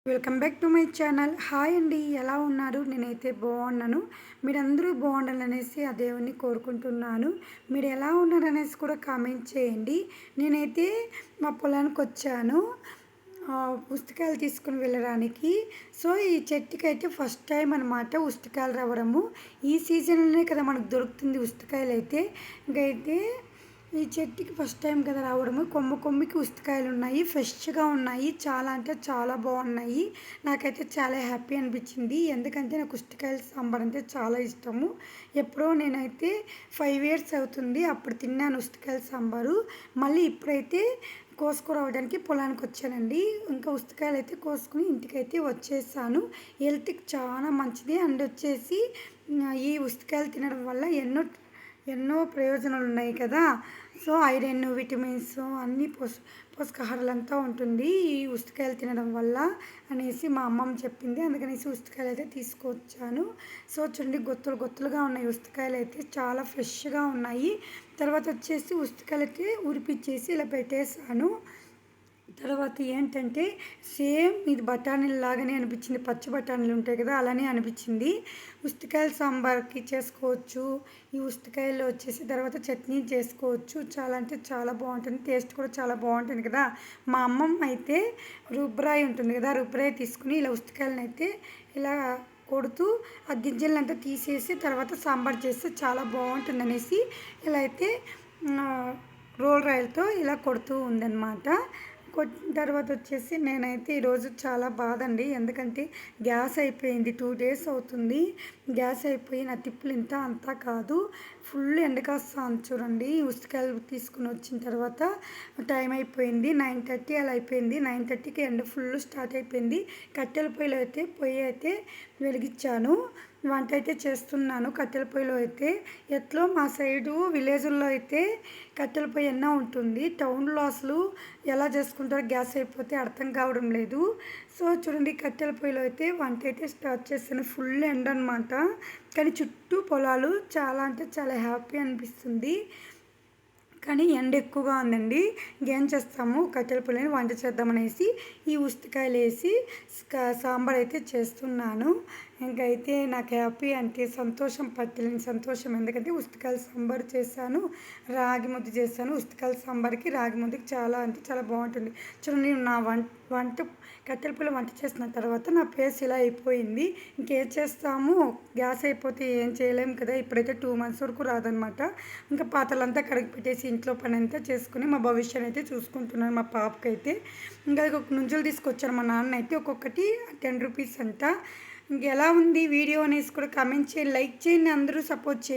Welcome back to my channel. Hi అండి, ఎలా ఉన్నారు? నేనైతే బాగున్నాను. మీరందరూ బాగుండాలనేసి ఆ దేవుణ్ణి కోరుకుంటున్నాను. మీరు ఎలా ఉన్నారనేసి కూడా కామెంట్ చేయండి. నేనైతే మా పొలానికి వచ్చాను ఉసిరికాయలు తీసుకుని వెళ్ళడానికి. సో ఈ చెట్టుకైతే ఫస్ట్ టైం అనమాట ఉసిరికాయలు రావడము. ఈ సీజన్లోనే కదా మనకు దొరుకుతుంది ఉసిరికాయలు అయితే. ఇంకైతే ఈ చెట్టుకి ఫస్ట్ టైం కదా రావడము. కొమ్మికి ఉసిరికాయలు ఉన్నాయి, ఫ్రెష్గా ఉన్నాయి. చాలా అంటే చాలా బాగున్నాయి. నాకైతే చాలా హ్యాపీ అనిపించింది. ఎందుకంటే నాకు ఉసిరికాయల సాంబార్ అంటే చాలా ఇష్టము. ఎప్పుడో నేనైతే 5 years అవుతుంది అప్పుడు తిన్నాను ఉసిరికాయల సాంబారు. మళ్ళీ ఇప్పుడైతే కోసుకురావడానికి పొలానికి వచ్చానండి. ఇంకా ఉసిరికాయలు అయితే కోసుకుని ఇంటికైతే వచ్చేసాను. హెల్త్కి చాలా మంచిది. అండ్ వచ్చేసి ఈ ఉసిరికాయలు తినడం వల్ల ఎన్నో ప్రయోజనాలు ఉన్నాయి కదా. సో ఐరన్, విటమిన్స్ అన్నీ పోషకాహారాలంతా ఉంటుంది ఈ ఉసిరికాయలు తినడం వల్ల అనేసి మా అమ్మమ్మ చెప్పింది. అందుకనేసి ఉసిరికాయలు అయితే తీసుకొచ్చాను. సో చూడండి, గొత్తులుగా ఉన్నాయి ఉసిరికాయలు అయితే, చాలా ఫ్రెష్గా ఉన్నాయి. తర్వాత వచ్చేసి ఉసిరికాయలు అయితే ఉరిపిచ్చేసి ఇలా పెట్టేసాను. తర్వాత ఏంటంటే సేమ్ ఇది బఠానీలు లాగానే అనిపించింది. పచ్చి బఠానీలు ఉంటాయి కదా, అలానే అనిపించింది. ఉసిరికాయల సాంబార్కి చేసుకోవచ్చు. ఈ ఉసిరికాయలు వచ్చేసి తర్వాత చట్నీ చేసుకోవచ్చు. చాలా అంటే చాలా బాగుంటుంది. టేస్ట్ కూడా చాలా బాగుంటుంది కదా. మా అమ్మమ్మ అయితే రుబ్రాయి ఉంటుంది కదా, రుబ్రాయి తీసుకుని ఇలా ఉసిరికాయలను అయితే ఇలా కొడుతూ ఆ గింజలంతా తీసేసి తర్వాత సాంబార్ చేస్తే చాలా బాగుంటుంది అనేసి ఇలా అయితే రోల్ రాయిలతో ఇలా కొడుతూ ఉందన్నమాట. కొట్టిన తర్వాత వచ్చేసి నేనైతే ఈరోజు చాలా బాధ అండి. ఎందుకంటే గ్యాస్ అయిపోయింది. 2 days అవుతుంది గ్యాస్ అయిపోయి. నా తిప్పులు ఇంత అంతా కాదు, ఫుల్ ఎండకాస్తాను చూడండి. ఉసిరికాయలు తీసుకుని వచ్చిన తర్వాత టైం అయిపోయింది 9:30 అలా అయిపోయింది. 9:30కి ఎండ ఫుల్ స్టార్ట్ అయిపోయింది. కట్టెల పొయ్యిలో అయితే పొయ్యి అయితే వెలిగించాను. వంట అయితే చేస్తున్నాను కట్టెల పొయ్యిలో అయితే. ఎట్లో మా సైడు విలేజుల్లో అయితే కట్టెల పొయ్యి ఎన్నో ఉంటుంది. టౌన్లో అసలు ఎలా చేసుకుంటారో గ్యాస్ అయిపోతే అర్థం కావడం లేదు. సో చూడండి, కట్టెల పొయ్యిలో అయితే వంట అయితే స్టార్ట్ చేస్తాను. ఫుల్ ఎండ అనమాట, కానీ చుట్టూ పొలాలు. చాలా అంటే చాలా హ్యాపీ అనిపిస్తుంది. కానీ ఎండ ఎక్కువగా ఉందండి. ఇంకేం చేస్తాము, కట్టెల పొయ్యిని వంట చేద్దామనేసి ఈ ఉసిరికాయలు వేసి సాంబార్ అయితే చేస్తున్నాను. ఇంకైతే నాకు హ్యాపీ అంటే సంతోషం పట్టలేని సంతోషం. ఎందుకంటే ఉసిరికాయల సాంబార్ చేశాను, రాగి ముద్ద చేశాను. ఉసిరికాయల సాంబార్కి రాగి ముద్దకి చాలా అంటే చాలా బాగుంటుంది. చూడండి, నా వంట కట్టెల పొయ్యిలో వంట చేసిన తర్వాత నా ఫేస్ ఇలా అయిపోయింది. ఇంకేం చేస్తాము, గ్యాస్ అయిపోతే ఏం చేయలేము కదా. ఇప్పుడైతే 2 months వరకు రాదనమాట. ఇంకా పాత్రలంతా కడిగి పెట్టేసి ఇంట్లో పని అంతా చేసుకుని మా భవిష్యాన్ని అయితే చూసుకుంటున్నాను. మా పాపకైతే ఇంకా ఒక నుంచులు తీసుకొచ్చాను మా నాన్న అయితే, ఒక్కొక్కటి 10 rupees అంట. ఇంకెలా ఉంది వీడియో అనేసి కూడా కామెంట్ చేయండి, లైక్ చేయండి, అందరూ సపోర్ట్ చేయండి.